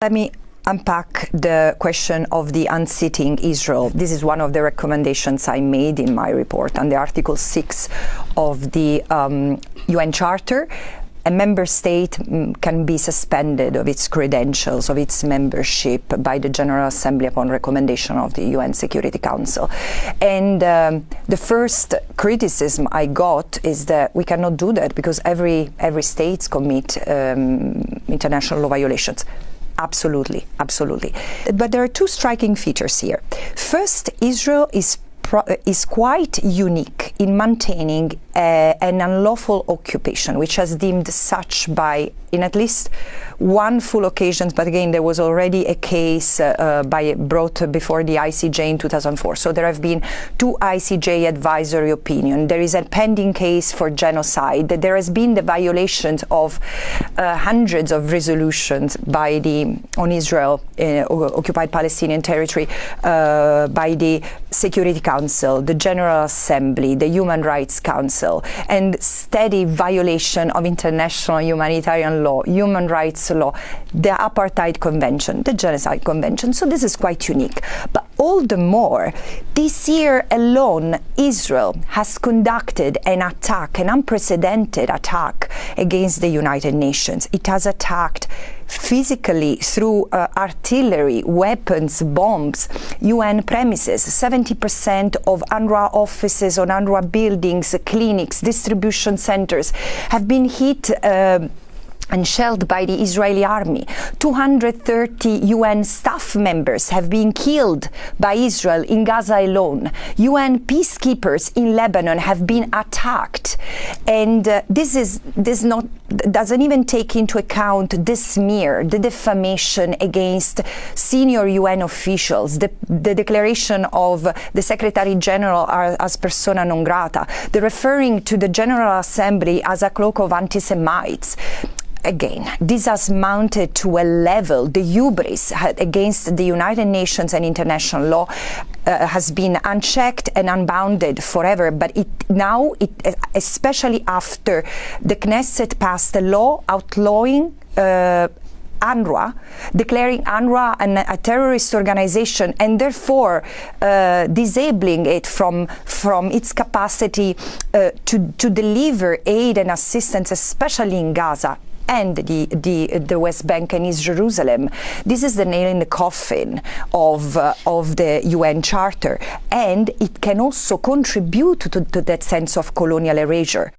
Let me unpack the question of the unseating Israel. This is one of the recommendations I made in my report under Article 6 of the UN Charter. A member state can be suspended of its credentials, of its membership by the General Assembly upon recommendation of the UN Security Council. And the first criticism I got is that we cannot do that because every state commit international law violations. Absolutely, absolutely. But there are two striking features here. First, Israel is quite unique in maintaining an unlawful occupation, which has deemed such by, in at least one full occasion, but again, there was already a case brought before the ICJ in 2004. So there have been two ICJ advisory opinions. There is a pending case for genocide. There has been the violations of hundreds of resolutions on Israel, occupied Palestinian territory, by the Security Council, the General Assembly, the Human Rights Council, and steady violation of international humanitarian law, human rights law, the Apartheid Convention, the Genocide Convention. So this is quite unique. But all the more, this year alone, Israel has conducted an attack, an unprecedented attack against the United Nations. It has attacked physically through artillery, weapons, bombs, UN premises. 70% of UNRWA offices on UNRWA buildings, clinics, distribution centers have been hit and shelled by the Israeli army. 230 UN staff members have been killed by Israel in Gaza alone. UN peacekeepers in Lebanon have been attacked. And this doesn't even take into account the smear, the defamation against senior UN officials, the declaration of the Secretary General as persona non grata, the referring to the General Assembly as a cloak of anti-Semites. Again, this has mounted to a level, the hubris against the United Nations and international law has been unchecked and unbounded forever. But now, especially after the Knesset passed a law outlawing UNRWA, declaring UNRWA a terrorist organization and therefore disabling it from its capacity to deliver aid and assistance, especially in Gaza and the West Bank and East Jerusalem. This is the nail in the coffin of the UN Charter, and it can also contribute to that sense of colonial erasure.